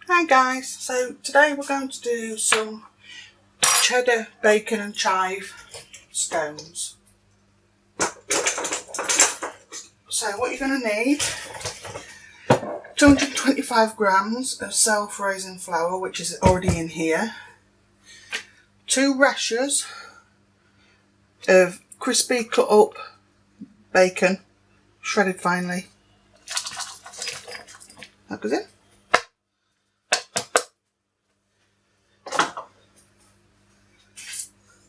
Hi guys, so today we're going to do some cheddar, bacon and chive scones. So what you're going to need, 225 grams of self-raising flour, which is already in here, 2 rashers of crispy cut up bacon, shredded finely. That goes in.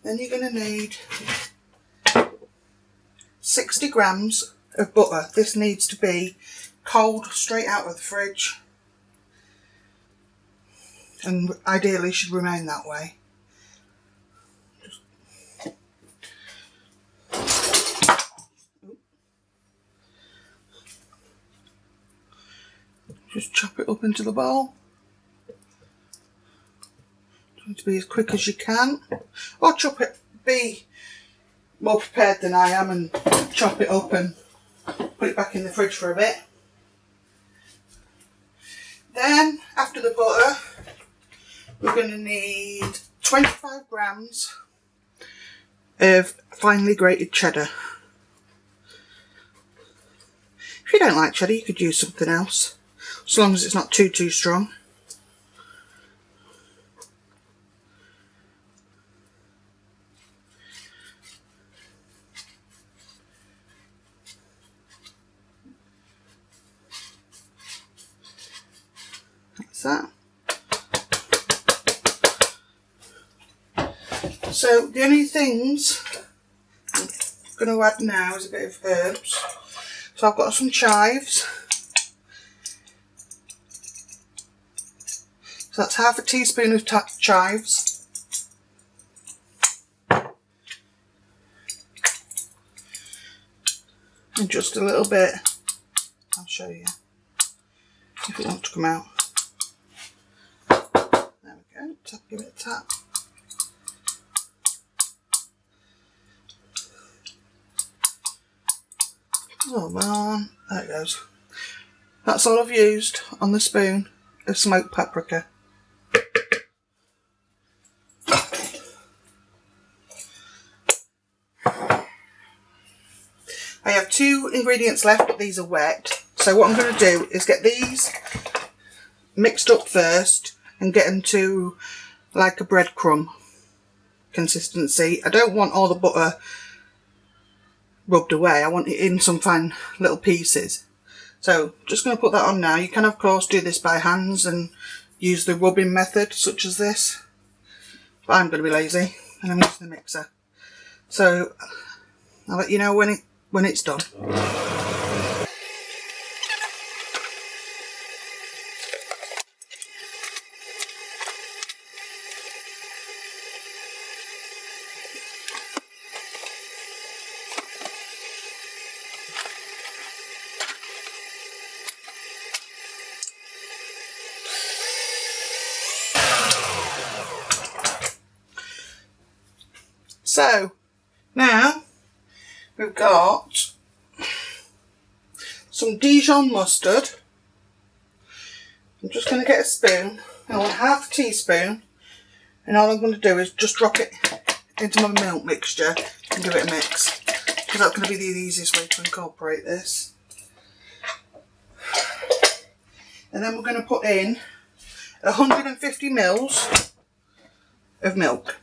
Then you're going to need 60 grams of butter. This needs to be cold, straight out of the fridge, and ideally should remain that way. Just chop it up into the bowl. Try to be as quick as you can, or chop it, be more prepared than I am and chop it up and put it back in the fridge for a bit. Then after the butter we're going to need 25 grams of finely grated cheddar. If you don't like cheddar you could use something else, as long as it's not too strong. That's that. So the only things I'm going to add now is a bit of herbs. So I've got some chives. So that's half a teaspoon of chives. And just a little bit, I'll show you if it wants to come out. There we go, tap, give it a tap. Oh man, there it goes. That's all I've used on the spoon of smoked paprika. I have 2 ingredients left, but these are wet. So what I'm going to do is get these mixed up first and get them to like a breadcrumb consistency. I don't want all the butter rubbed away. I want it in some fine little pieces. So just going to put that on now. You can of course do this by hands and use the rubbing method such as this, but I'm going to be lazy and I'm using the mixer. So I'll let you know when it's done. So now we've got some Dijon mustard. I'm just going to get a spoon. I want half a teaspoon, and all I'm going to do is just drop it into my milk mixture and give it a mix, because that's going to be the easiest way to incorporate this. And then we're going to put in 150 ml of milk.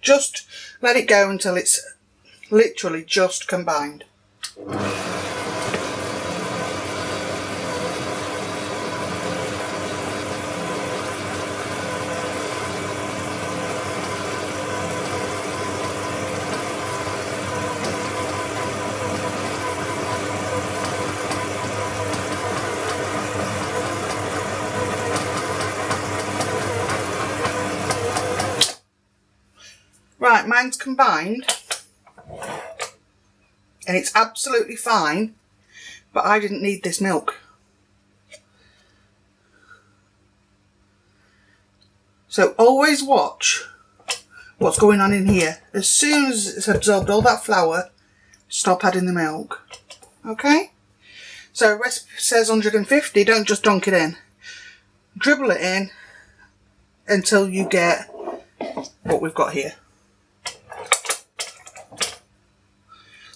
Just let it go until it's literally just combined. Right, mine's combined and it's absolutely fine, but I didn't need this milk. So always watch what's going on in here. As soon as it's absorbed all that flour, stop adding the milk. Okay? So recipe says 150, don't just dunk it in. Dribble it in until you get what we've got here.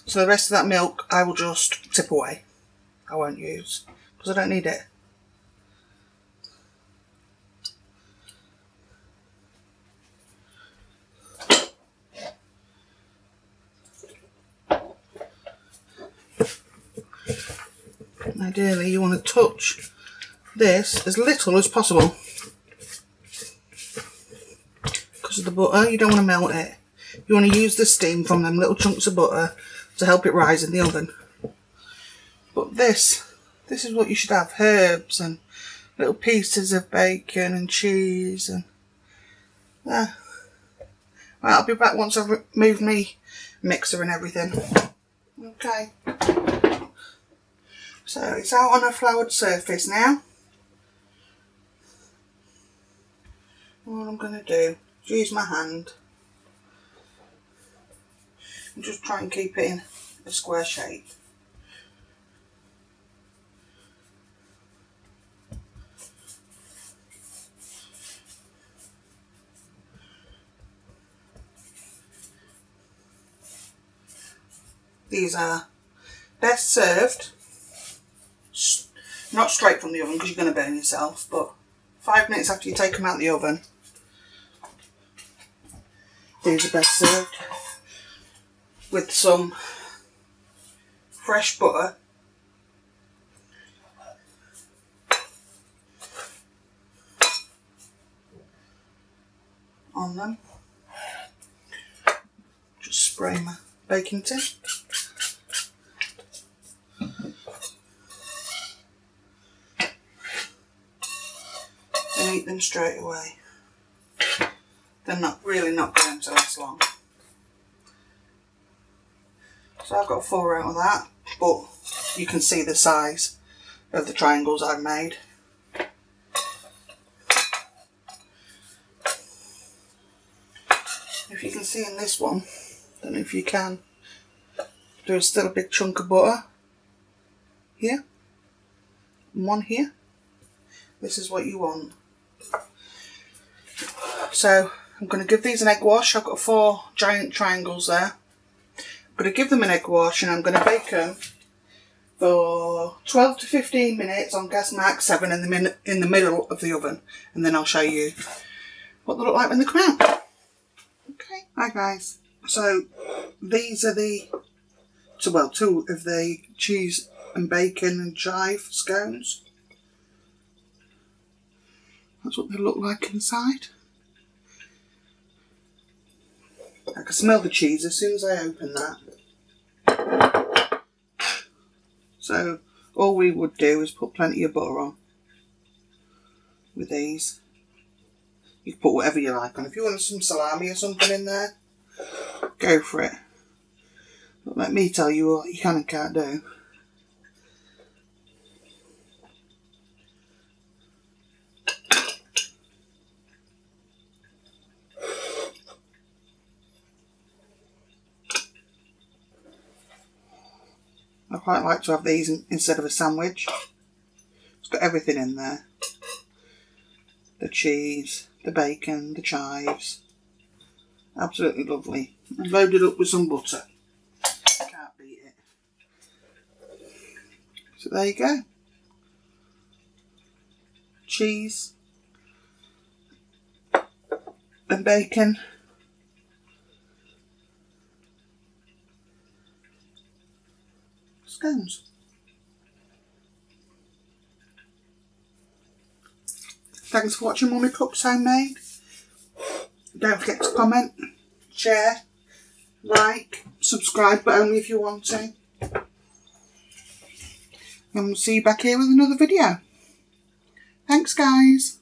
So the rest of that milk I will just tip away. I won't use because I don't need it. Ideally you want to touch this as little as possible because of the butter. You don't want to melt it. You want to use the steam from them little chunks of butter to help it rise in the oven. But this is what you should have: herbs and little pieces of bacon and cheese and there. Right, I'll be back once I've moved me mixer and everything. Okay. So it's out on a floured surface now. And what I'm going to do is use my hand and just try and keep it in a square shape. These are best served not straight from the oven because you're going to burn yourself, but 5 minutes after you take them out of the oven. These are best served with some fresh butter on them. Just spray my baking tin. And eat them straight away. They're not going to last long. So I've got 4 out of that, but you can see the size of the triangles I've made. If you can see in this one, I don't know if you can, there's still a big chunk of butter here, and one here. This is what you want. So I'm going to give these an egg wash. I've got 4 giant triangles there. I'm going to give them an egg wash and I'm going to bake them for 12 to 15 minutes on gas mark 7 in the middle of the oven, and then I'll show you what they look like when they come out. Okay. Hi guys. So these are the 2 of the cheese and bacon and chive scones. That's what they look like inside. I can smell the cheese as soon as I open that. So all we would do is put plenty of butter on with these. You can put whatever you like on. If you want some salami or something in there, go for it. But let me tell you what you can and can't do. I quite like to have these instead of a sandwich. It's got everything in there. The cheese, the bacon, the chives. Absolutely lovely. And loaded up with some butter. Can't beat it. So there you go. Cheese and bacon. Scones. Thanks for watching Mummy Cooks Homemade. Don't forget to comment, share, like, subscribe, but only if you want to. And we'll see you back here with another video. Thanks guys.